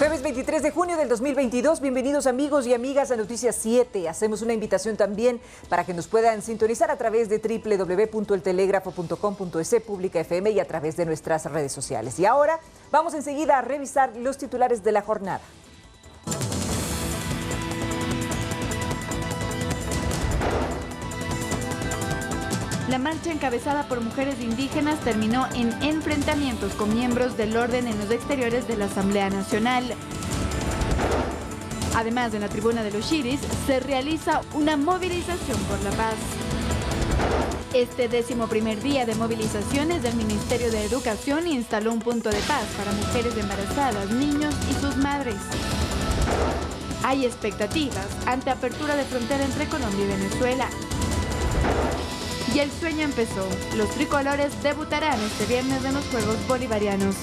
Jueves 23 de junio del 2022, bienvenidos amigos y amigas a Noticias 7. Hacemos una invitación también para que nos puedan sintonizar a través de www.eltelegrafo.com.es, Pública FM y a través de nuestras redes sociales. Y ahora vamos enseguida a revisar los titulares de la jornada. La marcha encabezada por mujeres indígenas terminó en enfrentamientos con miembros del orden en los exteriores de la Asamblea Nacional. Además, en la tribuna de los Xiris se realiza una movilización por la paz. Este 11º día de movilizaciones del Ministerio de Educación instaló un punto de paz para mujeres embarazadas, niños y sus madres. Hay expectativas ante apertura de frontera entre Colombia y Venezuela. Y el sueño empezó. Los tricolores debutarán este viernes en los Juegos Bolivarianos.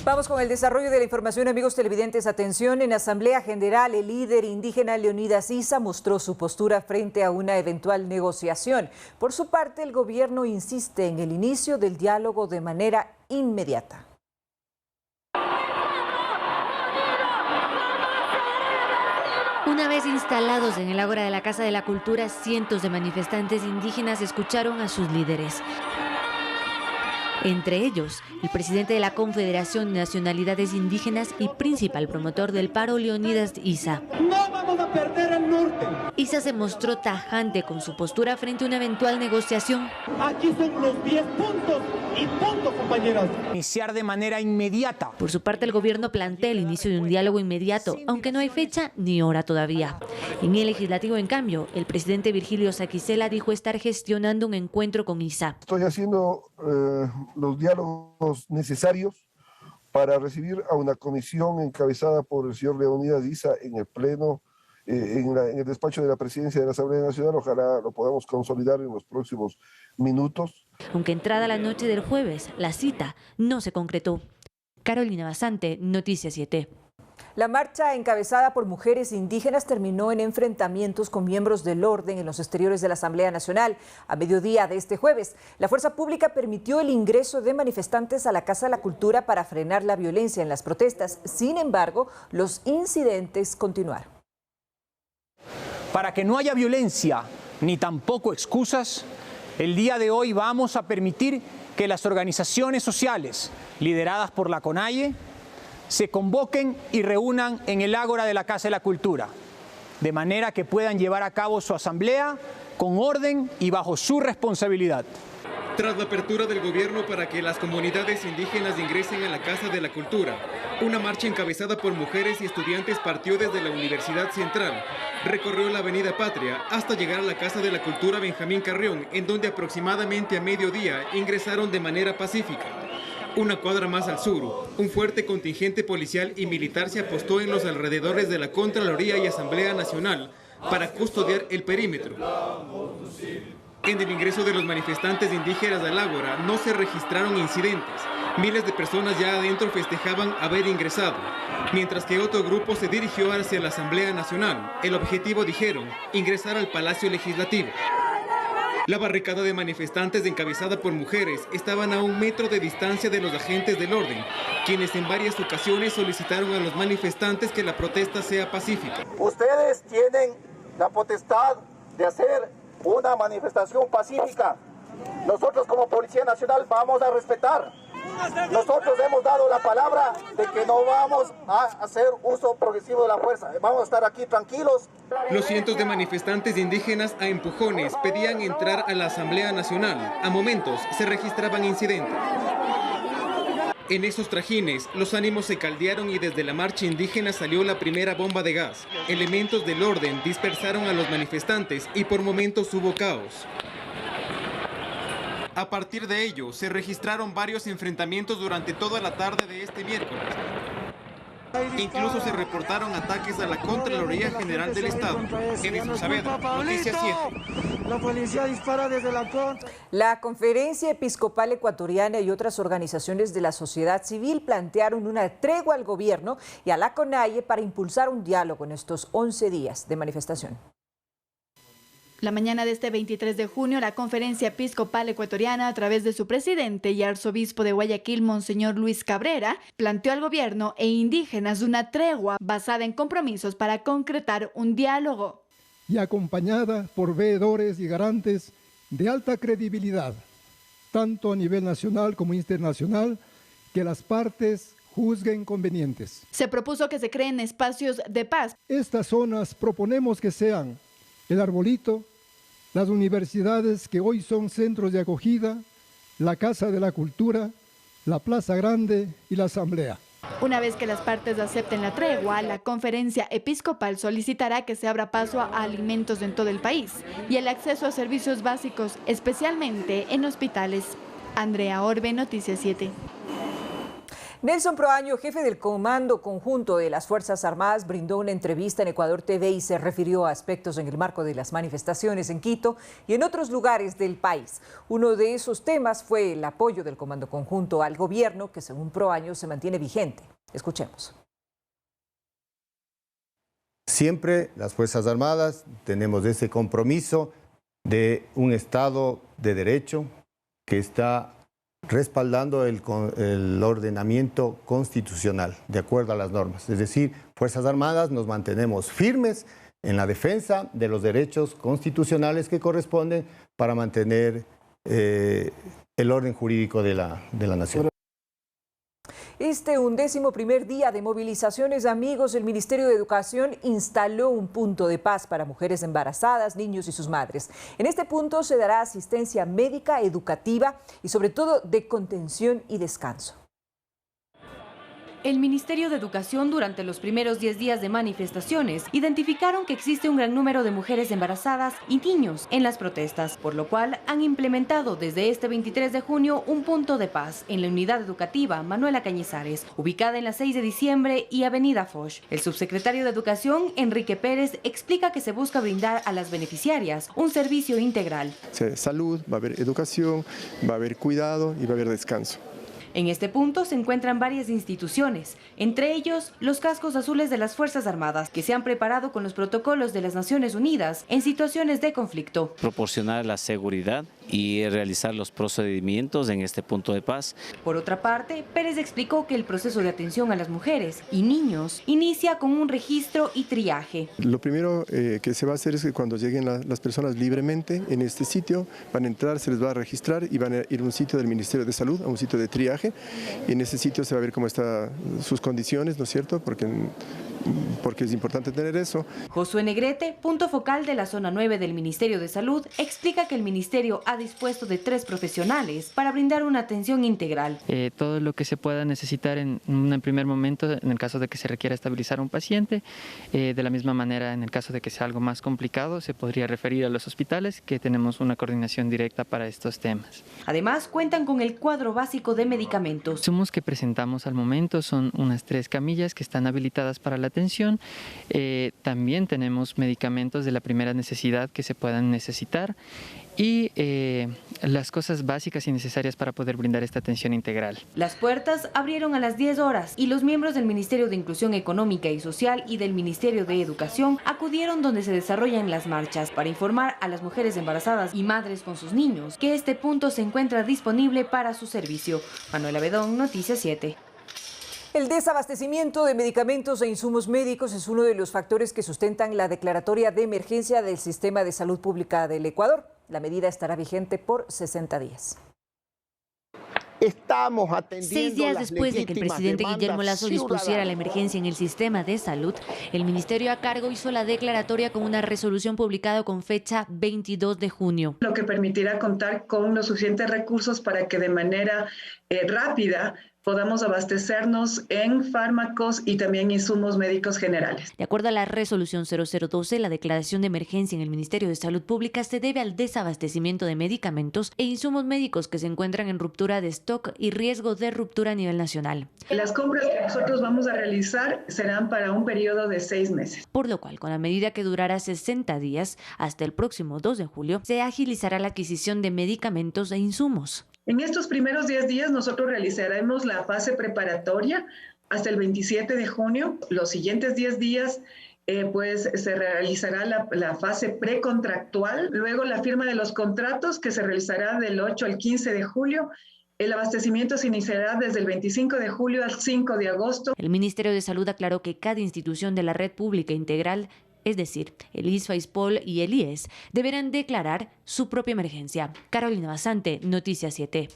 Vamos con el desarrollo de la información, amigos televidentes. Atención, en Asamblea General, el líder indígena Leonidas Issa mostró su postura frente a una eventual negociación. Por su parte, el gobierno insiste en el inicio del diálogo de manera inmediata. Una vez instalados en el ágora de la Casa de la Cultura, cientos de manifestantes indígenas escucharon a sus líderes. Entre ellos, el presidente de la Confederación de Nacionalidades Indígenas y principal promotor del paro, Leonidas Issa. No vamos a perder el norte. Issa se mostró tajante con su postura frente a una eventual negociación. Aquí son los 10 puntos y puntos, compañeros. Iniciar de manera inmediata. Por su parte, el gobierno plantea el inicio de un diálogo inmediato, aunque no hay fecha ni hora todavía. En el legislativo, en cambio, el presidente Virgilio Saquicela dijo estar gestionando un encuentro con Issa. Estoy haciendo los diálogos necesarios para recibir a una comisión encabezada por el señor Leonidas Issa en el pleno, en el despacho de la presidencia de la Asamblea Nacional. Ojalá lo podamos consolidar en los próximos minutos. Aunque entrada la noche del jueves, la cita no se concretó. Carolina Basante, Noticias 7. La marcha encabezada por mujeres indígenas terminó en enfrentamientos con miembros del orden en los exteriores de la Asamblea Nacional. A mediodía de este jueves, la fuerza pública permitió el ingreso de manifestantes a la Casa de la Cultura para frenar la violencia en las protestas. Sin embargo, los incidentes continuaron. Para que no haya violencia ni tampoco excusas, el día de hoy vamos a permitir que las organizaciones sociales lideradas por la CONAIE se convoquen y reúnan en el ágora de la Casa de la Cultura, de manera que puedan llevar a cabo su asamblea con orden y bajo su responsabilidad. Tras la apertura del gobierno para que las comunidades indígenas ingresen a la Casa de la Cultura, una marcha encabezada por mujeres y estudiantes partió desde la Universidad Central, recorrió la Avenida Patria hasta llegar a la Casa de la Cultura Benjamín Carrión, en donde aproximadamente a mediodía ingresaron de manera pacífica. Una cuadra más al sur, un fuerte contingente policial y militar se apostó en los alrededores de la Contraloría y Asamblea Nacional para custodiar el perímetro. En el ingreso de los manifestantes indígenas al ágora no se registraron incidentes. Miles de personas ya adentro festejaban haber ingresado, mientras que otro grupo se dirigió hacia la Asamblea Nacional. El objetivo, dijeron, ingresar al Palacio Legislativo. La barricada de manifestantes encabezada por mujeres estaban a 1 metro de distancia de los agentes del orden, quienes en varias ocasiones solicitaron a los manifestantes que la protesta sea pacífica. Ustedes tienen la potestad de hacer una manifestación pacífica. Nosotros como Policía Nacional vamos a respetar. Nosotros hemos dado la palabra de que no vamos a hacer uso progresivo de la fuerza. Vamos a estar aquí tranquilos. Los cientos de manifestantes indígenas a empujones pedían entrar a la Asamblea Nacional. A momentos se registraban incidentes. En esos trajines, los ánimos se caldearon y desde la marcha indígena salió la primera bomba de gas. Elementos del orden dispersaron a los manifestantes y por momentos hubo caos. A partir de ello, se registraron varios enfrentamientos durante toda la tarde de este miércoles. Incluso se reportaron ataques a la Contraloría General del Estado. Edison Saavedra, Noticias 7. La policía dispara desde la contra. La Conferencia Episcopal Ecuatoriana y otras organizaciones de la sociedad civil plantearon una tregua al gobierno y a la CONAIE para impulsar un diálogo en estos 11 días de manifestación. La mañana de este 23 de junio, la Conferencia Episcopal Ecuatoriana, a través de su presidente y arzobispo de Guayaquil, Monseñor Luis Cabrera, planteó al gobierno e indígenas una tregua basada en compromisos para concretar un diálogo. Y acompañada por veedores y garantes de alta credibilidad, tanto a nivel nacional como internacional, que las partes juzguen convenientes. Se propuso que se creen espacios de paz. Estas zonas proponemos que sean el Arbolito, las universidades que hoy son centros de acogida, la Casa de la Cultura, la Plaza Grande y la Asamblea. Una vez que las partes acepten la tregua, la Conferencia Episcopal solicitará que se abra paso a alimentos en todo el país y el acceso a servicios básicos, especialmente en hospitales. Andrea Orbe, Noticias 7. Nelson Proaño, jefe del Comando Conjunto de las Fuerzas Armadas, brindó una entrevista en Ecuador TV y se refirió a aspectos en el marco de las manifestaciones en Quito y en otros lugares del país. Uno de esos temas fue el apoyo del Comando Conjunto al gobierno, que según Proaño se mantiene vigente. Escuchemos. Siempre las Fuerzas Armadas tenemos ese compromiso de un Estado de Derecho que está respaldando el ordenamiento constitucional de acuerdo a las normas. Es decir, Fuerzas Armadas nos mantenemos firmes en la defensa de los derechos constitucionales que corresponden para mantener el orden jurídico de la nación. Este 11º día de movilizaciones, amigos, el Ministerio de Educación instaló un punto de paz para mujeres embarazadas, niños y sus madres. En este punto se dará asistencia médica, educativa y sobre todo de contención y descanso. El Ministerio de Educación, durante los primeros 10 días de manifestaciones, identificaron que existe un gran número de mujeres embarazadas y niños en las protestas, por lo cual han implementado desde este 23 de junio un punto de paz en la unidad educativa Manuela Cañizares, ubicada en la 6 de diciembre y Avenida Foch. El subsecretario de Educación, Enrique Pérez, explica que se busca brindar a las beneficiarias un servicio integral. Salud, va a haber educación, va a haber cuidado y va a haber descanso. En este punto se encuentran varias instituciones, entre ellos los cascos azules de las Fuerzas Armadas, que se han preparado con los protocolos de las Naciones Unidas en situaciones de conflicto. Proporcionar la seguridad y realizar los procedimientos en este punto de paz. Por otra parte, Pérez explicó que el proceso de atención a las mujeres y niños inicia con un registro y triaje. Lo primero que se va a hacer es que cuando lleguen las personas libremente en este sitio, van a entrar, se les va a registrar y van a ir a un sitio del Ministerio de Salud, a un sitio de triaje. Y en ese sitio se va a ver cómo están sus condiciones, ¿no es cierto? Porque es importante tener eso. Josué Negrete, punto focal de la zona 9 del Ministerio de Salud, explica que el Ministerio ha dispuesto de 3 profesionales para brindar una atención integral. Todo lo que se pueda necesitar en un primer momento, en el caso de que se requiera estabilizar a un paciente, de la misma manera en el caso de que sea algo más complicado, se podría referir a los hospitales, que tenemos una coordinación directa para estos temas. Además, cuentan con el cuadro básico de medicamentos. Los insumos que presentamos al momento son unas 3 camillas que están habilitadas para la atención. También tenemos medicamentos de la primera necesidad que se puedan necesitar y las cosas básicas y necesarias para poder brindar esta atención integral. Las puertas abrieron a las 10 horas y los miembros del Ministerio de Inclusión Económica y Social y del Ministerio de Educación acudieron donde se desarrollan las marchas para informar a las mujeres embarazadas y madres con sus niños que este punto se encuentra disponible para su servicio. Manuela Bedón, Noticias 7. El desabastecimiento de medicamentos e insumos médicos es uno de los factores que sustentan la declaratoria de emergencia del Sistema de Salud Pública del Ecuador. La medida estará vigente por 60 días. Estamos atendiendo 6 días después de que el presidente Guillermo Lasso dispusiera la emergencia en el sistema de salud, el ministerio a cargo hizo la declaratoria con una resolución publicada con fecha 22 de junio. Lo que permitirá contar con los suficientes recursos para que de manera rápida podamos abastecernos en fármacos y también insumos médicos generales. De acuerdo a la resolución 0012, la declaración de emergencia en el Ministerio de Salud Pública se debe al desabastecimiento de medicamentos e insumos médicos que se encuentran en ruptura de stock y riesgo de ruptura a nivel nacional. Las compras que nosotros vamos a realizar serán para un periodo de 6 meses. Por lo cual, con la medida que durará 60 días, hasta el próximo 2 de julio, se agilizará la adquisición de medicamentos e insumos. En estos primeros 10 días nosotros realizaremos la fase preparatoria hasta el 27 de junio. Los siguientes 10 días pues se realizará la fase precontractual, luego la firma de los contratos que se realizará del 8 al 15 de julio. El abastecimiento se iniciará desde el 25 de julio al 5 de agosto. El Ministerio de Salud aclaró que cada institución de la red pública integral, es decir, el ISFA, ISPOL y el IES, deberán declarar su propia emergencia. Carolina Basante, Noticias 7.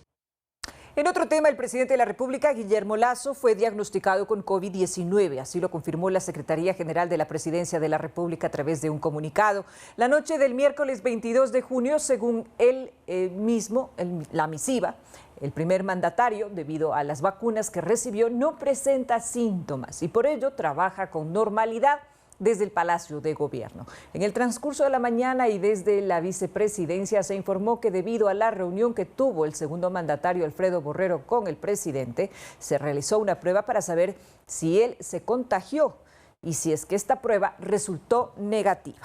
En otro tema, el presidente de la República, Guillermo Lasso, fue diagnosticado con COVID-19. Así lo confirmó la Secretaría General de la Presidencia de la República a través de un comunicado. La noche del miércoles 22 de junio, según él mismo, la misiva, el primer mandatario, debido a las vacunas que recibió, no presenta síntomas y por ello trabaja con normalidad desde el Palacio de Gobierno. En el transcurso de la mañana y desde la vicepresidencia se informó que debido a la reunión que tuvo el segundo mandatario Alfredo Borrero con el presidente, se realizó una prueba para saber si él se contagió y si es que esta prueba resultó negativa.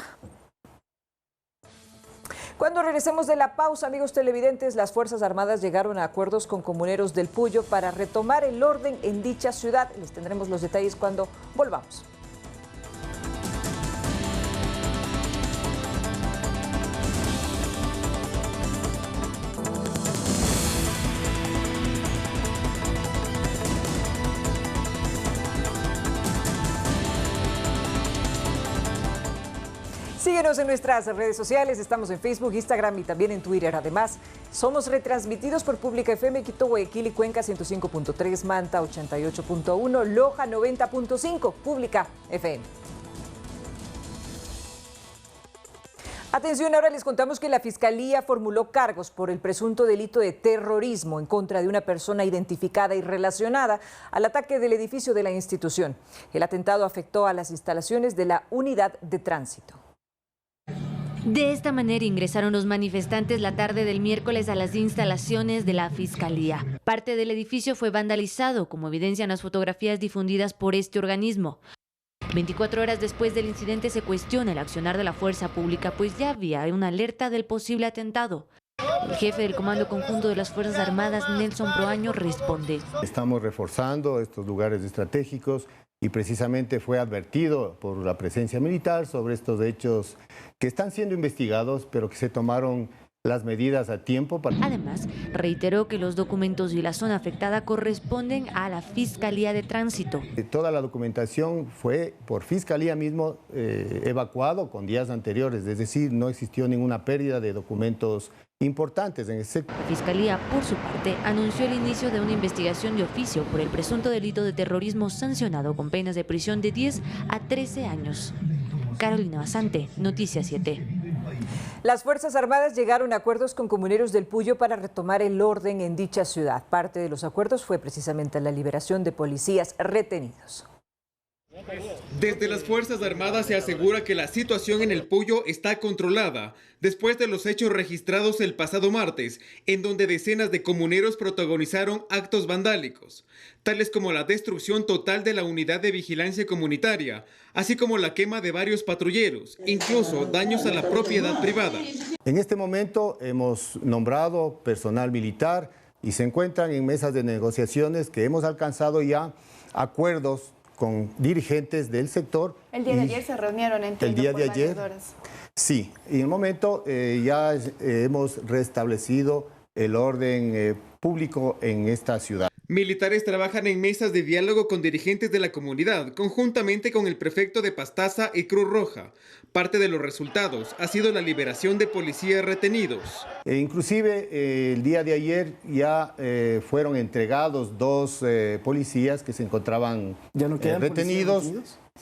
Cuando regresemos de la pausa, amigos televidentes, las Fuerzas Armadas llegaron a acuerdos con comuneros del Puyo para retomar el orden en dicha ciudad. Les tendremos los detalles cuando volvamos. Síguenos en nuestras redes sociales, estamos en Facebook, Instagram y también en Twitter. Además, somos retransmitidos por Pública FM, Quito, Guayaquil y Cuenca 105.3, Manta 88.1, Loja 90.5, Pública FM. Atención, ahora les contamos que la Fiscalía formuló cargos por el presunto delito de terrorismo en contra de una persona identificada y relacionada al ataque del edificio de la institución. El atentado afectó a las instalaciones de la unidad de tránsito. De esta manera ingresaron los manifestantes la tarde del miércoles a las instalaciones de la Fiscalía. Parte del edificio fue vandalizado, como evidencian las fotografías difundidas por este organismo. 24 horas después del incidente se cuestiona el accionar de la fuerza pública, pues ya había una alerta del posible atentado. El jefe del Comando Conjunto de las Fuerzas Armadas, Nelson Proaño, responde. Estamos reforzando estos lugares estratégicos y precisamente fue advertido por la presencia militar sobre estos hechos que están siendo investigados, pero que se tomaron las medidas a tiempo. Además, reiteró que los documentos y la zona afectada corresponden a la Fiscalía de Tránsito. Toda la documentación fue por Fiscalía mismo evacuado con días anteriores, es decir, no existió ninguna pérdida de documentos importantes en ese sector. La Fiscalía, por su parte, anunció el inicio de una investigación de oficio por el presunto delito de terrorismo sancionado con penas de prisión de 10 a 13 años. Carolina Basante, Noticias 7. Las Fuerzas Armadas llegaron a acuerdos con comuneros del Puyo para retomar el orden en dicha ciudad. Parte de los acuerdos fue precisamente la liberación de policías retenidos. Desde las Fuerzas Armadas se asegura que la situación en el Puyo está controlada después de los hechos registrados el pasado martes, en donde decenas de comuneros protagonizaron actos vandálicos, tales como la destrucción total de la unidad de vigilancia comunitaria, así como la quema de varios patrulleros, incluso daños a la propiedad privada. En este momento hemos nombrado personal militar y se encuentran en mesas de negociaciones que hemos alcanzado ya acuerdos con dirigentes del sector. El día de ayer se reunieron entre el día de ayer. Sí, y en el momento ya hemos restablecido el orden público en esta ciudad. Militares trabajan en mesas de diálogo con dirigentes de la comunidad, conjuntamente con el prefecto de Pastaza y Cruz Roja. Parte de los resultados ha sido la liberación de policías retenidos. Inclusive el día de ayer ya fueron entregados 2 policías que se encontraban retenidos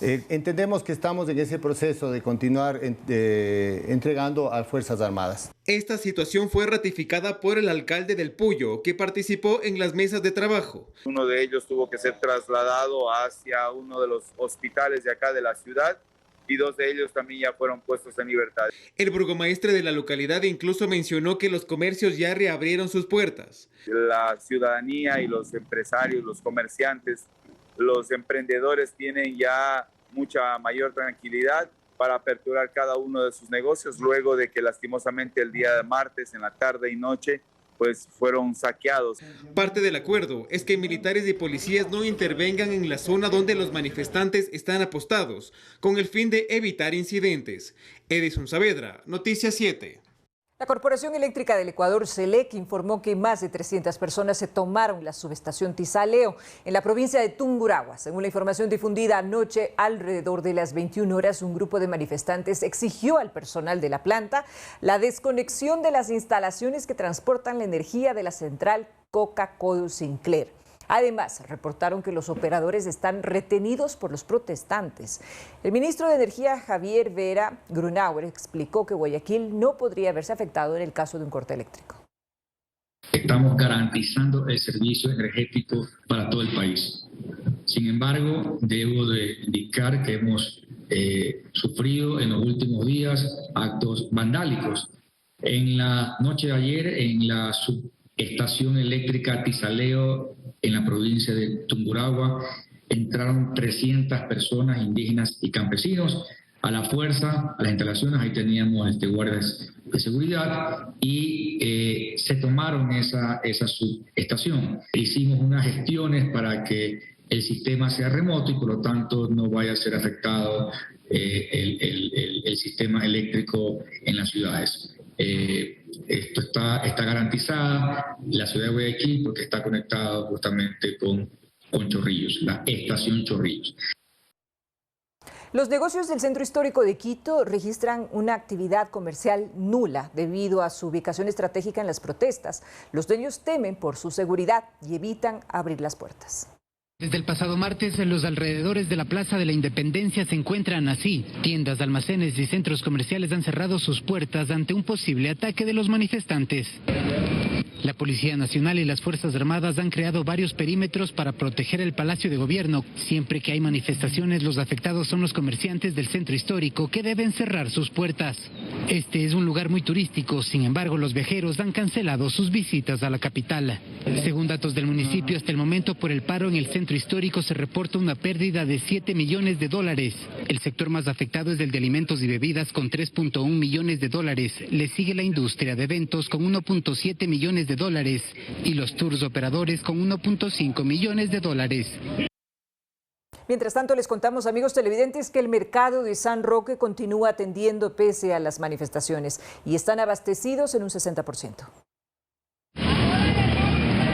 Entendemos que estamos en ese proceso de continuar entregando a Fuerzas Armadas. Esta situación fue ratificada por el alcalde del Puyo, que participó en las mesas de trabajo. Uno de ellos tuvo que ser trasladado hacia uno de los hospitales de acá de la ciudad y 2 de ellos también ya fueron puestos en libertad. El burgomaestre de la localidad incluso mencionó que los comercios ya reabrieron sus puertas. La ciudadanía y los empresarios, los comerciantes, los emprendedores tienen ya mucha mayor tranquilidad para aperturar cada uno de sus negocios luego de que lastimosamente el día de martes en la tarde y noche pues fueron saqueados. Parte del acuerdo es que militares y policías no intervengan en la zona donde los manifestantes están apostados, con el fin de evitar incidentes. Edison Saavedra, Noticias 7. La Corporación Eléctrica del Ecuador, CELEC, informó que más de 300 personas se tomaron la subestación Tizaleo en la provincia de Tungurahua. Según la información difundida anoche, alrededor de las 21 horas, un grupo de manifestantes exigió al personal de la planta la desconexión de las instalaciones que transportan la energía de la central Coca-Cola Sinclair. Además, reportaron que los operadores están retenidos por los protestantes. El ministro de Energía, Javier Vera Grunauer, explicó que Guayaquil no podría verse afectado en el caso de un corte eléctrico. Estamos garantizando el servicio energético para todo el país. Sin embargo, debo de indicar que hemos sufrido en los últimos días actos vandálicos. En la noche de ayer, en la subestación eléctrica Tizaleo, en la provincia de Tungurahua, entraron 300 personas indígenas y campesinos a la fuerza, a las instalaciones. Ahí teníamos guardias de seguridad y se tomaron esa subestación. Hicimos unas gestiones para que el sistema sea remoto y por lo tanto no vaya a ser afectado el sistema eléctrico en las ciudades. Esto está garantizada la ciudad de Guayaquil porque está conectado justamente con Chorrillos, la estación Chorrillos. Los negocios del centro histórico de Quito registran una actividad comercial nula debido a su ubicación estratégica en las protestas. Los dueños temen por su seguridad y evitan abrir las puertas. Desde el pasado martes, los alrededores de la Plaza de la Independencia se encuentran así. Tiendas, almacenes y centros comerciales han cerrado sus puertas ante un posible ataque de los manifestantes. La Policía Nacional y las Fuerzas Armadas han creado varios perímetros para proteger el Palacio de Gobierno. Siempre que hay manifestaciones, los afectados son los comerciantes del centro histórico que deben cerrar sus puertas. Este es un lugar muy turístico, sin embargo, los viajeros han cancelado sus visitas a la capital. Según datos del municipio, hasta el momento por el paro en el centro histórico se reporta una pérdida de $7 millones. El sector más afectado es el de alimentos y bebidas con $3.1 millones. Le sigue la industria de eventos con $1.7 millones y los tours operadores con $1.5 millones. Mientras tanto, les contamos, amigos televidentes, que el mercado de San Roque continúa atendiendo pese a las manifestaciones y están abastecidos en un 60%.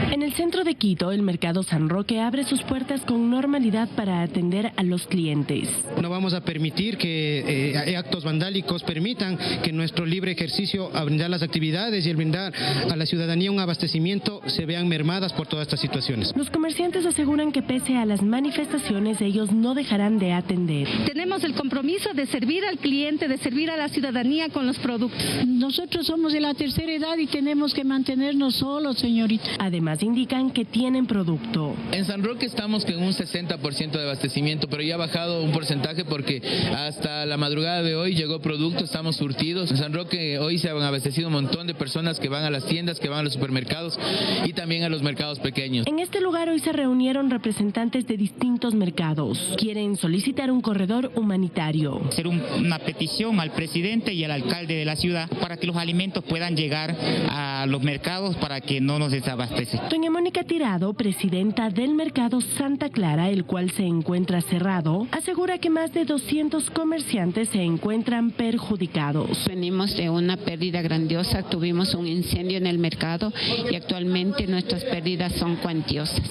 En el centro de Quito, el mercado San Roque abre sus puertas con normalidad para atender a los clientes. No vamos a permitir que actos vandálicos permitan que nuestro libre ejercicio a brindar las actividades y el brindar a la ciudadanía un abastecimiento se vean mermadas por todas estas situaciones. Los comerciantes aseguran que pese a las manifestaciones, ellos no dejarán de atender. Tenemos el compromiso de servir al cliente, de servir a la ciudadanía con los productos. Nosotros somos de la tercera edad y tenemos que mantenernos solos, señorita. Además, indican que tienen producto. En San Roque estamos con un 60% de abastecimiento, pero ya ha bajado un porcentaje porque hasta la madrugada de hoy llegó producto, estamos surtidos. En San Roque hoy se han abastecido un montón de personas que van a las tiendas, que van a los supermercados y también a los mercados pequeños. En este lugar hoy se reunieron representantes de distintos mercados. Quieren solicitar un corredor humanitario. Hacer una petición al presidente y al alcalde de la ciudad para que los alimentos puedan llegar a los mercados para que no nos desabastece. Doña Mónica Tirado, presidenta del mercado Santa Clara, el cual se encuentra cerrado, asegura que más de 200 comerciantes se encuentran perjudicados. Venimos de una pérdida grandiosa, tuvimos un incendio en el mercado y actualmente nuestras pérdidas son cuantiosas.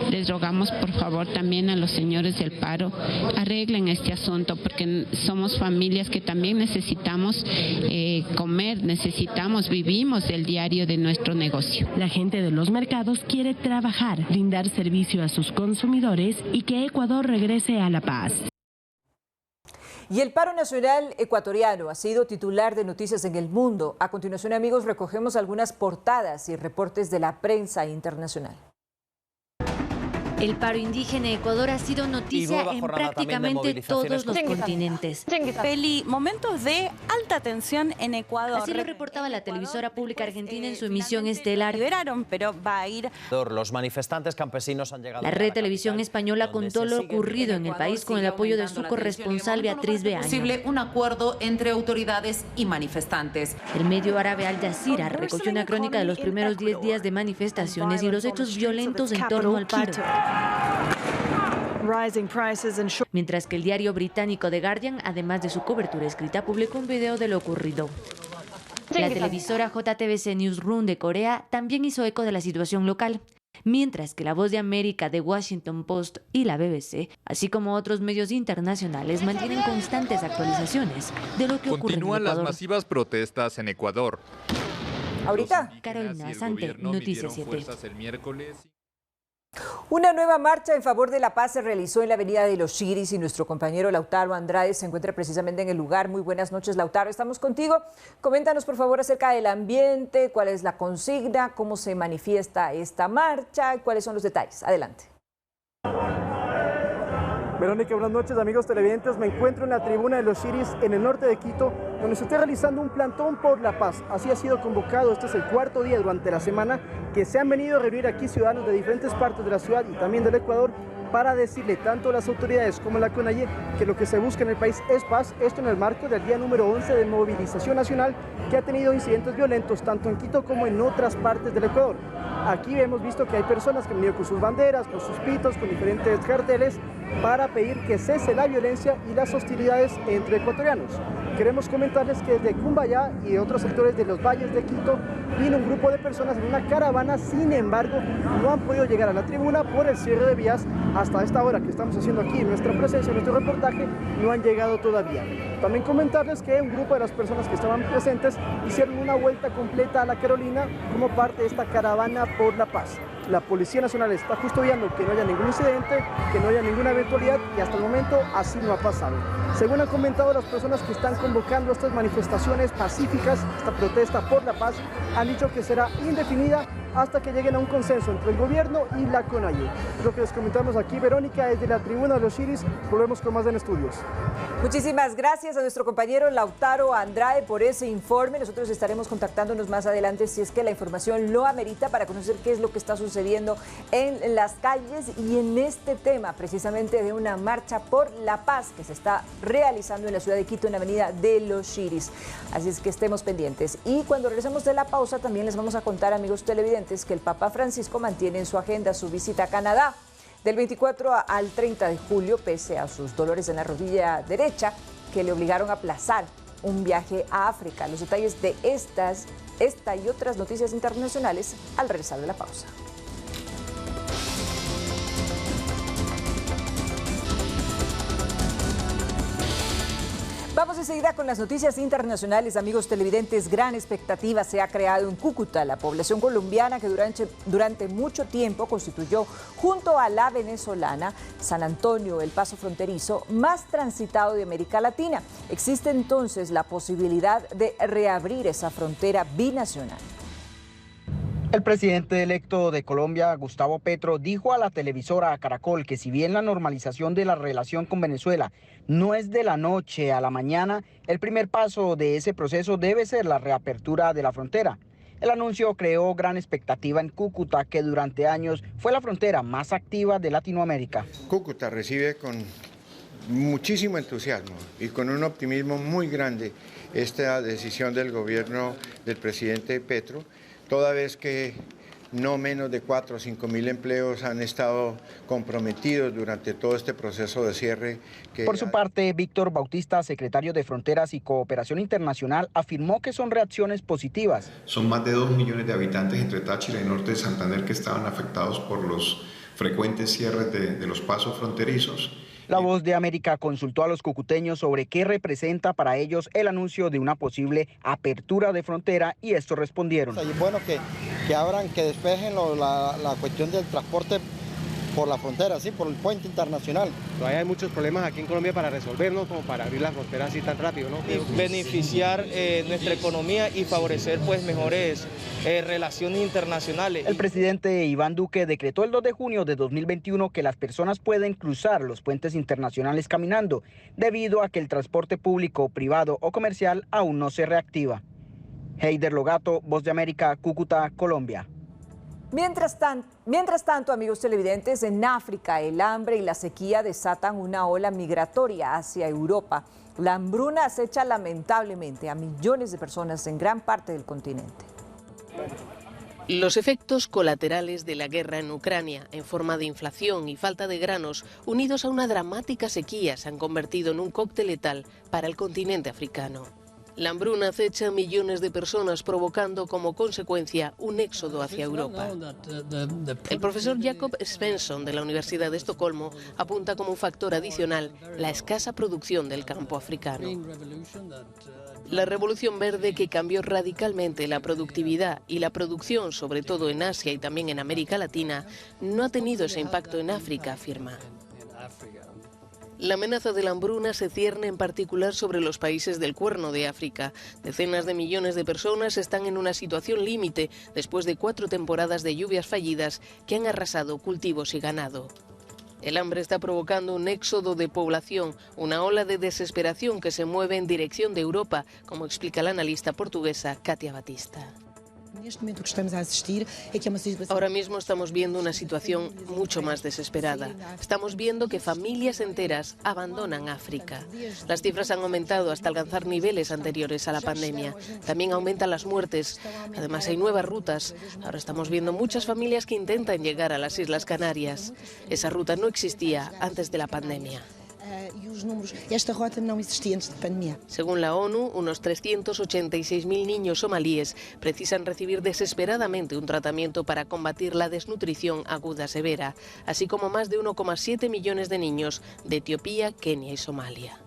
Les rogamos por favor también a los señores del paro, arreglen este asunto porque somos familias que también necesitamos comer, vivimos del diario de nuestro negocio. La gente de los mercados quiere trabajar, brindar servicio a sus consumidores y que Ecuador regrese a la paz. Y el paro nacional ecuatoriano ha sido titular de Noticias en el Mundo. A continuación, amigos, recogemos algunas portadas y reportes de la prensa internacional. El paro indígena en Ecuador ha sido noticia en prácticamente todos los continentes. Peli, momentos de alta tensión en Ecuador. Así lo reportaba la televisora pública argentina en su emisión estelar. Liberaron, pero va a ir. Los manifestantes campesinos han llegado. La red televisión española contó lo ocurrido en el país con el apoyo de su corresponsal Beatriz Beaño. Posible un acuerdo entre autoridades y manifestantes. El medio árabe Al Jazeera recogió una crónica de los primeros 10 días de manifestaciones y los hechos violentos en torno al paro. Mientras que el diario británico The Guardian, además de su cobertura escrita, publicó un video de lo ocurrido. La televisora JTBC Newsroom de Corea también hizo eco de la situación local, mientras que La Voz de América, The Washington Post y la BBC, así como otros medios internacionales, mantienen constantes actualizaciones de lo que ocurre en Ecuador. Continúan las masivas protestas en Ecuador. Ahorita, Carolina Sante, Noticias 7. Una nueva marcha en favor de la paz se realizó en la avenida de Los Chiris y nuestro compañero Lautaro Andrade se encuentra precisamente en el lugar. Muy buenas noches, Lautaro, estamos contigo. Coméntanos por favor acerca del ambiente, cuál es la consigna, cómo se manifiesta esta marcha y cuáles son los detalles. Adelante. Verónica, buenas noches amigos televidentes. Me encuentro en la tribuna de Los Chiris en el norte de Quito, donde se está realizando un plantón por la paz. Así ha sido convocado, este es el cuarto día durante la semana que se han venido a reunir aquí ciudadanos de diferentes partes de la ciudad y también del Ecuador para decirle tanto a las autoridades como a la CONAIE que lo que se busca en el país es paz, esto en el marco del día número 11 de movilización nacional que ha tenido incidentes violentos tanto en Quito como en otras partes del Ecuador. Aquí hemos visto que hay personas que han venido con sus banderas, con sus pitos, con diferentes carteles para pedir que cese la violencia y las hostilidades entre ecuatorianos. Queremos comentarles que desde Cumbayá y otros sectores de los valles de Quito vino un grupo de personas en una caravana, sin embargo no han podido llegar a la tribuna por el cierre de vías. Hasta esta hora que estamos haciendo aquí nuestra presencia, nuestro reportaje, no han llegado todavía. También comentarles que un grupo de las personas que estaban presentes hicieron una vuelta completa a La Carolina como parte de esta caravana por la paz. La Policía Nacional está custodiando que no haya ningún incidente, que no haya ninguna eventualidad y hasta el momento así no ha pasado. Según han comentado las personas que están convocando estas manifestaciones pacíficas, esta protesta por la paz, han dicho que será indefinida hasta que lleguen a un consenso entre el gobierno y la CONAIE. Es lo que les comentamos aquí, Verónica, desde la tribuna de Los Chiris. Volvemos con más en estudios. Muchísimas gracias a nuestro compañero Lautaro Andrade por ese informe. Nosotros estaremos contactándonos más adelante si es que la información lo amerita para conocer qué es lo que está sucediendo en las calles y en este tema precisamente de una marcha por la paz que se está realizando en la ciudad de Quito en la avenida de Los Chiris. Así es que estemos pendientes. Y cuando regresemos de la pausa también les vamos a contar, amigos televidentes, que el Papa Francisco mantiene en su agenda su visita a Canadá del 24 al 30 de julio, pese a sus dolores en la rodilla derecha que le obligaron a aplazar un viaje a África. Los detalles de esta y otras noticias internacionales al regresar de la pausa. Vamos enseguida con las noticias internacionales, amigos televidentes. Gran expectativa se ha creado en Cúcuta, la población colombiana que durante mucho tiempo constituyó, junto a la venezolana, San Antonio, el paso fronterizo más transitado de América Latina. Existe entonces la posibilidad de reabrir esa frontera binacional. El presidente electo de Colombia, Gustavo Petro, dijo a la televisora Caracol que si bien la normalización de la relación con Venezuela no es de la noche a la mañana, el primer paso de ese proceso debe ser la reapertura de la frontera. El anuncio creó gran expectativa en Cúcuta, que durante años fue la frontera más activa de Latinoamérica. Cúcuta recibe con muchísimo entusiasmo y con un optimismo muy grande esta decisión del gobierno del presidente Petro, toda vez que no menos de 4 o 5 mil empleos han estado comprometidos durante todo este proceso de cierre. Por su parte, Víctor Bautista, secretario de Fronteras y Cooperación Internacional, afirmó que son reacciones positivas. Son más de 2 millones de habitantes entre Táchira y norte de Santander que estaban afectados por los frecuentes cierres de los pasos fronterizos. La Voz de América consultó a los cucuteños sobre qué representa para ellos el anuncio de una posible apertura de frontera y estos respondieron. Es bueno que abran, que despejen la cuestión del transporte por la frontera, sí, por el puente internacional. Todavía hay muchos problemas aquí en Colombia para resolver, ¿no? Como para abrir la frontera así tan rápido, ¿no? Beneficiar nuestra economía y favorecer pues mejores relaciones internacionales. El presidente Iván Duque decretó el 2 de junio de 2021 que las personas pueden cruzar los puentes internacionales caminando, debido a que el transporte público, privado o comercial aún no se reactiva. Heider Logato, Voz de América, Cúcuta, Colombia. Mientras tanto, amigos televidentes, en África el hambre y la sequía desatan una ola migratoria hacia Europa. La hambruna acecha lamentablemente a millones de personas en gran parte del continente. Los efectos colaterales de la guerra en Ucrania, en forma de inflación y falta de granos, unidos a una dramática sequía, se han convertido en un cóctel letal para el continente africano. La hambruna acecha a millones de personas, provocando como consecuencia un éxodo hacia Europa. El profesor Jacob Svensson de la Universidad de Estocolmo apunta como un factor adicional la escasa producción del campo africano. La revolución verde, que cambió radicalmente la productividad y la producción, sobre todo en Asia y también en América Latina, no ha tenido ese impacto en África, afirma. La amenaza de la hambruna se cierne en particular sobre los países del Cuerno de África. Decenas de millones de personas están en una situación límite después de 4 temporadas de lluvias fallidas que han arrasado cultivos y ganado. El hambre está provocando un éxodo de población, una ola de desesperación que se mueve en dirección de Europa, como explica la analista portuguesa Katia Batista. Ahora mismo estamos viendo una situación mucho más desesperada. Estamos viendo que familias enteras abandonan África. Las cifras han aumentado hasta alcanzar niveles anteriores a la pandemia. También aumentan las muertes. Además, hay nuevas rutas. Ahora estamos viendo muchas familias que intentan llegar a las Islas Canarias. Esa ruta no existía antes de la pandemia. Según la ONU, unos 386.000 niños somalíes precisan recibir desesperadamente un tratamiento para combatir la desnutrición aguda severa, así como más de 1,7 millones de niños de Etiopía, Kenia y Somalia.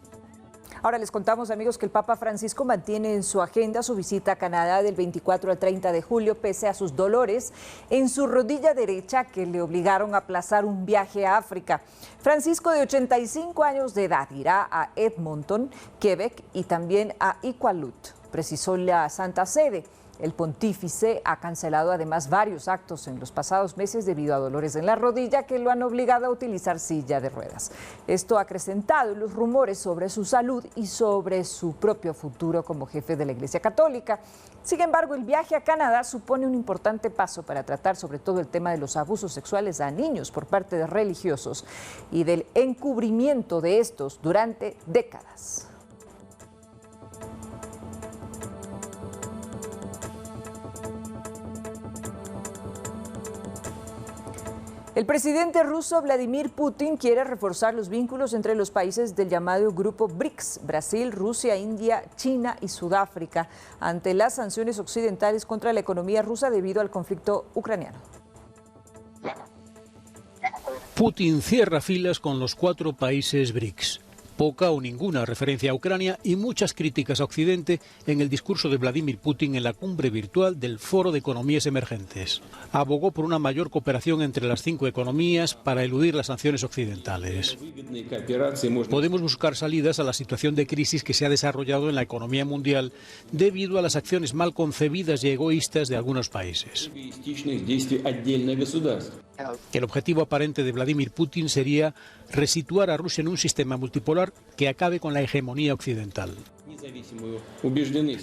Ahora les contamos, amigos, que el Papa Francisco mantiene en su agenda su visita a Canadá del 24 al 30 de julio, pese a sus dolores en su rodilla derecha que le obligaron a aplazar un viaje a África. Francisco, de 85 años de edad, irá a Edmonton, Quebec y también a Iqaluit, precisó la Santa Sede. El pontífice ha cancelado además varios actos en los pasados meses debido a dolores en la rodilla que lo han obligado a utilizar silla de ruedas. Esto ha acrecentado los rumores sobre su salud y sobre su propio futuro como jefe de la Iglesia Católica. Sin embargo, el viaje a Canadá supone un importante paso para tratar sobre todo el tema de los abusos sexuales a niños por parte de religiosos y del encubrimiento de estos durante décadas. El presidente ruso Vladimir Putin quiere reforzar los vínculos entre los países del llamado Grupo BRICS, Brasil, Rusia, India, China y Sudáfrica, ante las sanciones occidentales contra la economía rusa debido al conflicto ucraniano. Putin cierra filas con los 4 países BRICS. Poca o ninguna referencia a Ucrania y muchas críticas a Occidente en el discurso de Vladimir Putin en la cumbre virtual del Foro de Economías Emergentes. Abogó por una mayor cooperación entre las 5 economías para eludir las sanciones occidentales. Podemos buscar salidas a la situación de crisis que se ha desarrollado en la economía mundial debido a las acciones mal concebidas y egoístas de algunos países. El objetivo aparente de Vladimir Putin sería resituar a Rusia en un sistema multipolar que acabe con la hegemonía occidental.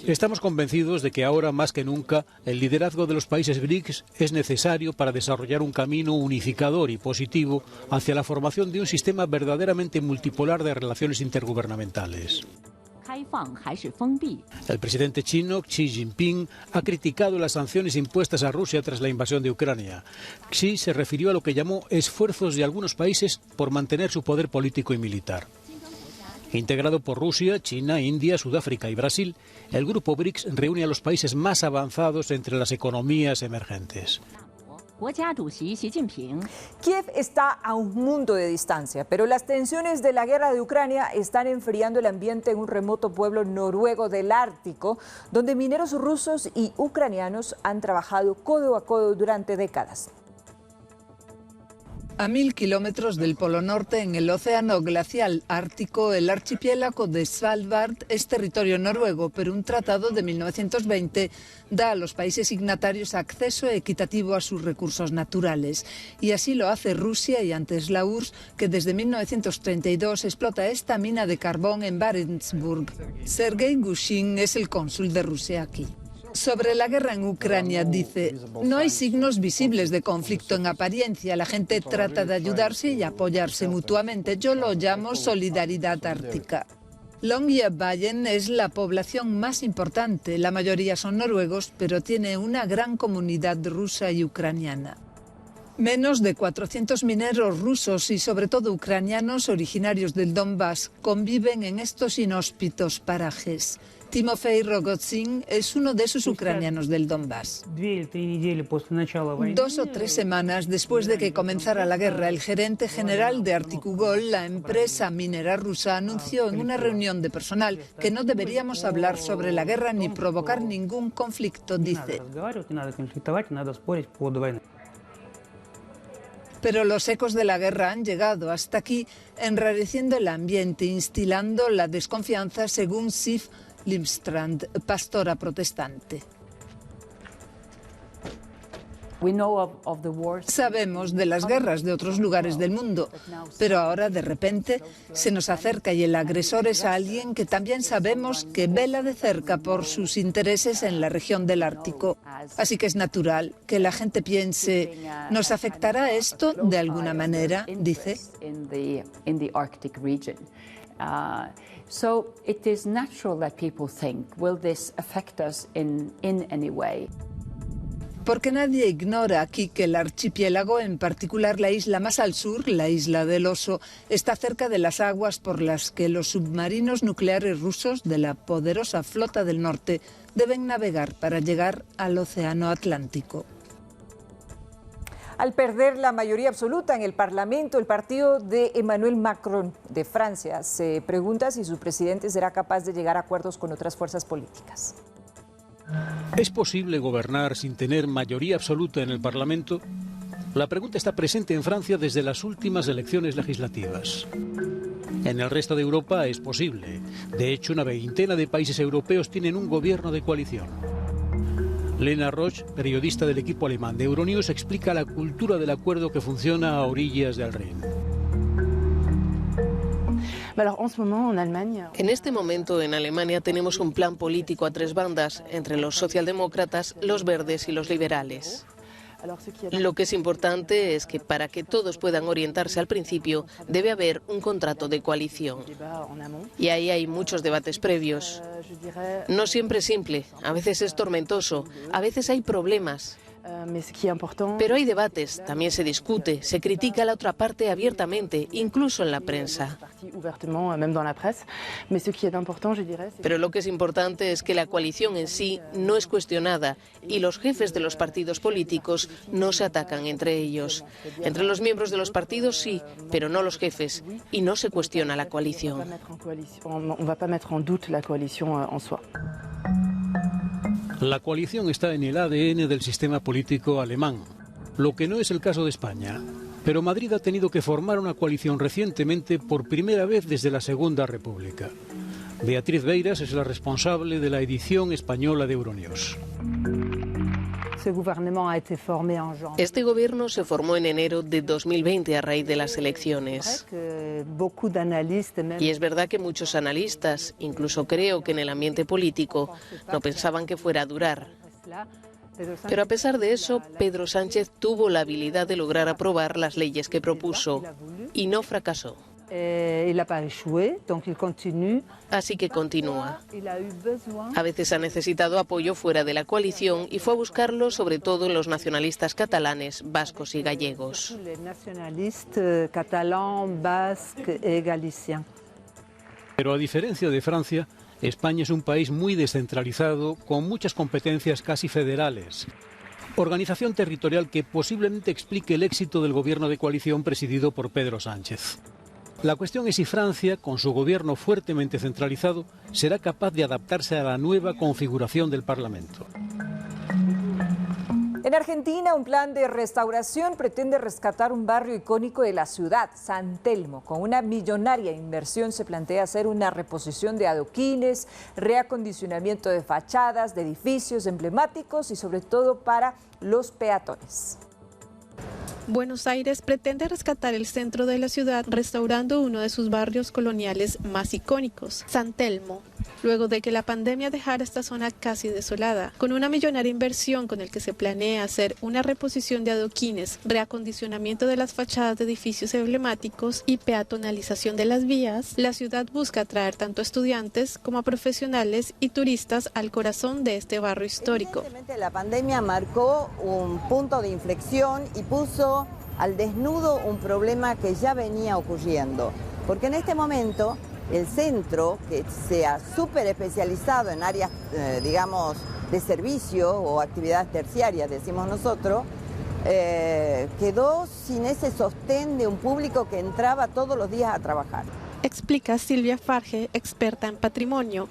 Estamos convencidos de que ahora más que nunca el liderazgo de los países BRICS es necesario para desarrollar un camino unificador y positivo hacia la formación de un sistema verdaderamente multipolar de relaciones intergubernamentales. El presidente chino Xi Jinping ha criticado las sanciones impuestas a Rusia tras la invasión de Ucrania. Xi se refirió a lo que llamó esfuerzos de algunos países por mantener su poder político y militar. Integrado por Rusia, China, India, Sudáfrica y Brasil, el grupo BRICS reúne a los países más avanzados entre las economías emergentes. Kiev está a un mundo de distancia, pero las tensiones de la guerra de Ucrania están enfriando el ambiente en un remoto pueblo noruego del Ártico, donde mineros rusos y ucranianos han trabajado codo a codo durante décadas. A 1000 kilómetros del Polo Norte, en el océano glacial ártico, el archipiélago de Svalbard es territorio noruego, pero un tratado de 1920 da a los países signatarios acceso equitativo a sus recursos naturales. Y así lo hace Rusia y antes la URSS, que desde 1932 explota esta mina de carbón en Barentsburg. Sergei Gushin es el cónsul de Rusia aquí. Sobre la guerra en Ucrania dice, no hay signos visibles de conflicto en apariencia, la gente trata de ayudarse y apoyarse mutuamente. Yo lo llamo solidaridad ártica. Longyearbyen es la población más importante, la mayoría son noruegos, pero tiene una gran comunidad rusa y ucraniana. Menos de 400 mineros rusos y sobre todo ucranianos originarios del Donbass conviven en estos inhóspitos parajes. Timofey Rogozin es uno de esos ucranianos del Donbass. 2 o 3 semanas después de que comenzara la guerra, el gerente general de Arctic Ugol, la empresa minera rusa, anunció en una reunión de personal que no deberíamos hablar sobre la guerra ni provocar ningún conflicto, dice. Pero los ecos de la guerra han llegado hasta aquí, enrareciendo el ambiente, instilando la desconfianza, según Siv Limstrand, pastora protestante. Sabemos de las guerras de otros lugares del mundo, pero ahora de repente se nos acerca y el agresor es a alguien que también sabemos que vela de cerca por sus intereses en la región del Ártico. Así que es natural que la gente piense, ¿nos afectará esto de alguna manera?, dice. So it is natural that people think, will this affect us in any way? Porque nadie ignora aquí que el archipiélago, en particular la isla más al sur, la isla del Oso, está cerca de las aguas por las que los submarinos nucleares rusos de la poderosa flota del norte deben navegar para llegar al Océano Atlántico. Al perder la mayoría absoluta en el Parlamento, el partido de Emmanuel Macron de Francia se pregunta si su presidente será capaz de llegar a acuerdos con otras fuerzas políticas. ¿Es posible gobernar sin tener mayoría absoluta en el Parlamento? La pregunta está presente en Francia desde las últimas elecciones legislativas. En el resto de Europa es posible. De hecho, una veintena de países europeos tienen un gobierno de coalición. Lena Roche, periodista del equipo alemán de Euronews, explica la cultura del acuerdo que funciona a orillas del Rin. En este momento en Alemania tenemos un plan político a 3 bandas, entre los socialdemócratas, los verdes y los liberales. Lo que es importante es que para que todos puedan orientarse al principio debe haber un contrato de coalición. Y ahí hay muchos debates previos. No siempre es simple, a veces es tormentoso, a veces hay problemas. Pero hay debates, también se discute, se critica a la otra parte abiertamente, incluso en la prensa. Pero lo que es importante es que la coalición en sí no es cuestionada y los jefes de los partidos políticos no se atacan entre ellos. Entre los miembros de los partidos sí, pero no los jefes, y no se cuestiona la coalición. La coalición está en el ADN del sistema político alemán, lo que no es el caso de España. Pero Madrid ha tenido que formar una coalición recientemente por primera vez desde la Segunda República. Beatriz Beiras es la responsable de la edición española de Euronews. Este gobierno se formó en enero de 2020 a raíz de las elecciones. Y es verdad que muchos analistas, incluso creo que en el ambiente político, no pensaban que fuera a durar. Pero a pesar de eso, Pedro Sánchez tuvo la habilidad de lograr aprobar las leyes que propuso y no fracasó. Así que continúa. A veces ha necesitado apoyo fuera de la coalición y fue a buscarlo sobre todo en los nacionalistas catalanes, vascos y gallegos. Pero a diferencia de Francia, España es un país muy descentralizado, con muchas competencias casi federales. Organización territorial que posiblemente explique el éxito del gobierno de coalición presidido por Pedro Sánchez. La cuestión es si Francia, con su gobierno fuertemente centralizado, será capaz de adaptarse a la nueva configuración del Parlamento. En En Argentina, un plan de restauración pretende rescatar un barrio icónico de la ciudad, San Telmo. Con una millonaria inversión se plantea hacer una reposición de adoquines, reacondicionamiento de fachadas, de edificios emblemáticos y sobre todo para los peatones. Buenos Aires pretende rescatar el centro de la ciudad restaurando uno de sus barrios coloniales más icónicos, San Telmo, luego de que la pandemia dejara esta zona casi desolada. Con una millonaria inversión con el que se planea hacer una reposición de adoquines, reacondicionamiento de las fachadas de edificios emblemáticos y peatonalización de las vías, la ciudad busca atraer tanto a estudiantes como a profesionales y turistas al corazón de este barrio histórico. Evidentemente, la pandemia marcó un punto de inflexión y puso al desnudo un problema que ya venía ocurriendo, porque en este momento el centro, que sea súper especializado en áreas, digamos, de servicio o actividades terciarias, decimos nosotros, quedó sin ese sostén de un público que entraba todos los días a trabajar. Explica Silvia Farge, experta en patrimonio.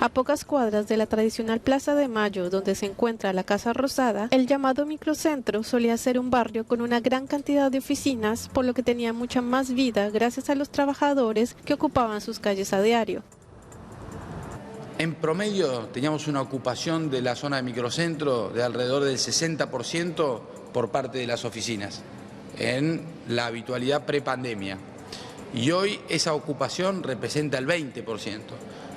A pocas cuadras de la tradicional Plaza de Mayo, donde se encuentra la Casa Rosada, el llamado microcentro solía ser un barrio con una gran cantidad de oficinas, por lo que tenía mucha más vida gracias a los trabajadores que ocupaban sus calles a diario. En promedio teníamos una ocupación de la zona de microcentro de alrededor del 60% por parte de las oficinas, en la habitualidad prepandemia. Y hoy esa ocupación representa el 20%.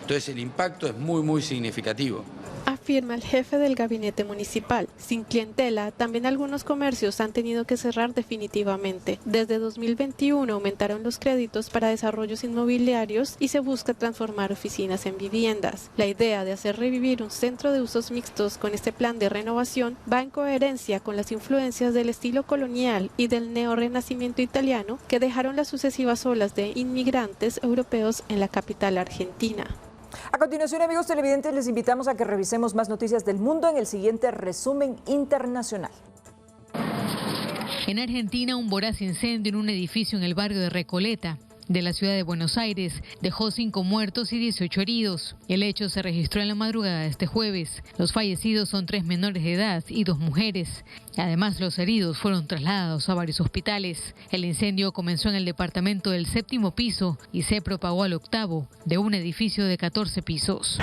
Entonces el impacto es muy significativo. Afirma el jefe del gabinete municipal. Sin clientela, también algunos comercios han tenido que cerrar definitivamente. Desde 2021 aumentaron los créditos para desarrollos inmobiliarios y se busca transformar oficinas en viviendas. La idea de hacer revivir un centro de usos mixtos con este plan de renovación va en coherencia con las influencias del estilo colonial y del neorrenacimiento italiano que dejaron las sucesivas olas de inmigrantes europeos en la capital argentina. A continuación, amigos televidentes, les invitamos a que revisemos más noticias del mundo en el siguiente resumen internacional. En Argentina, un voraz incendio en un edificio en el barrio de Recoleta de la ciudad de Buenos Aires dejó 5 muertos y 18 heridos. El hecho se registró en la madrugada de este jueves. Los fallecidos son 3 menores de edad y 2 mujeres. Además, los heridos fueron trasladados a varios hospitales. El incendio comenzó en el departamento del 7º piso y se propagó al 8º de un edificio de 14 pisos.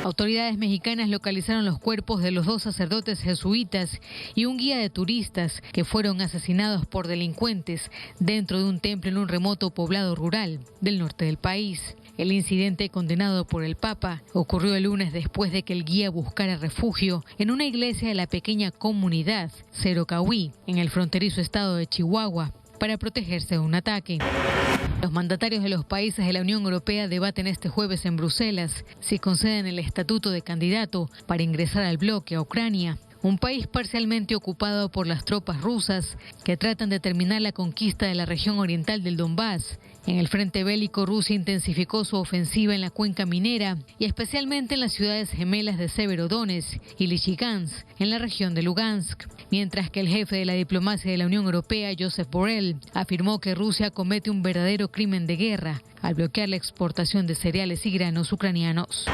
Autoridades mexicanas localizaron los cuerpos de los 2 sacerdotes jesuitas y un guía de turistas que fueron asesinados por delincuentes dentro de un templo en un remoto poblado rural del norte del país. El incidente, condenado por el Papa, ocurrió el lunes después de que el guía buscara refugio en una iglesia de la pequeña comunidad Cerocahuí, en el fronterizo estado de Chihuahua, para protegerse de un ataque. Los mandatarios de los países de la Unión Europea debaten este jueves en Bruselas si conceden el estatuto de candidato para ingresar al bloque a Ucrania, un país parcialmente ocupado por las tropas rusas que tratan de terminar la conquista de la región oriental del Donbass. En el frente bélico, Rusia intensificó su ofensiva en la cuenca minera y especialmente en las ciudades gemelas de Severodonetsk y Lysychansk, en la región de Lugansk, mientras que el jefe de la diplomacia de la Unión Europea, Josep Borrell, afirmó que Rusia comete un verdadero crimen de guerra al bloquear la exportación de cereales y granos ucranianos.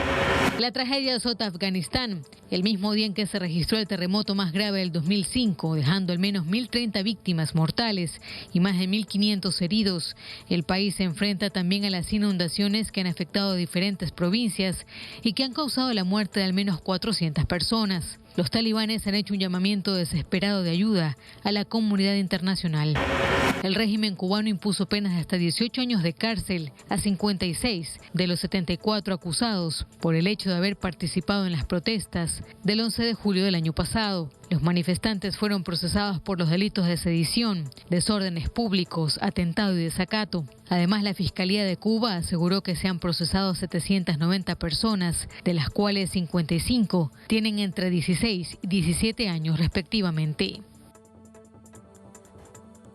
La tragedia azota Afganistán el mismo día en que se registró el terremoto más grave del 2005, dejando al menos 1.030 víctimas mortales y más de 1.500 heridos. El país se enfrenta también a las inundaciones que han afectado a diferentes provincias y que han causado la muerte de al menos 400 personas. Los talibanes han hecho un llamamiento desesperado de ayuda a la comunidad internacional. El régimen cubano impuso penas de hasta 18 años de cárcel a 56 de los 74 acusados por el hecho de haber participado en las protestas del 11 de julio del año pasado. Los manifestantes fueron procesados por los delitos de sedición, desórdenes públicos, atentado y desacato. Además, la Fiscalía de Cuba aseguró que se han procesado 790 personas, de las cuales 55 tienen entre 16 y 17 años respectivamente.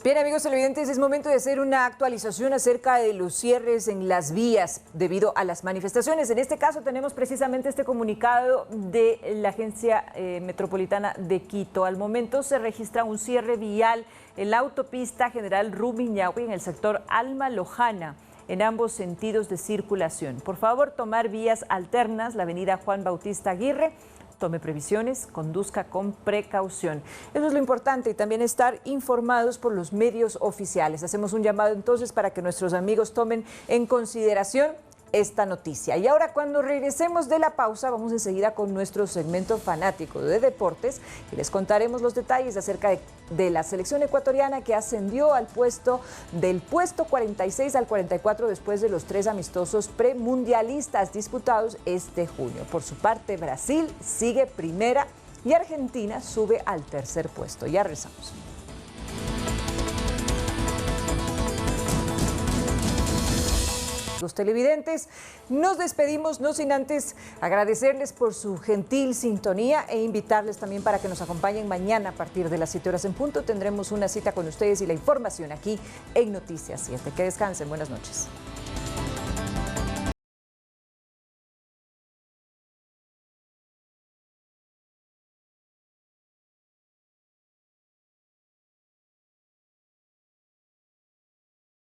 Bien, amigos televidentes, es momento de hacer una actualización acerca de los cierres en las vías debido a las manifestaciones. En este caso tenemos precisamente este comunicado de la Agencia Metropolitana de Quito. Al momento se registra un cierre vial en la autopista General Rumiñahui en el sector Alma-Lojana, en ambos sentidos de circulación. Por favor, tomar vías alternas, la avenida Juan Bautista Aguirre, tome previsiones, conduzca con precaución. Eso es lo importante, y también estar informados por los medios oficiales. Hacemos un llamado entonces para que nuestros amigos tomen en consideración esta noticia. Y ahora, cuando regresemos de la pausa, vamos enseguida con nuestro segmento fanático de deportes y les contaremos los detalles acerca de la selección ecuatoriana que ascendió del puesto 46 al 44 después de los 3 amistosos premundialistas disputados este junio. Por su parte, Brasil sigue primera y Argentina sube al tercer puesto. Ya regresamos. Los televidentes, nos despedimos, no sin antes agradecerles por su gentil sintonía e invitarles también para que nos acompañen mañana a partir de las 7 horas en punto. Tendremos una cita con ustedes y la información aquí en Noticias 7. Que descansen, buenas noches.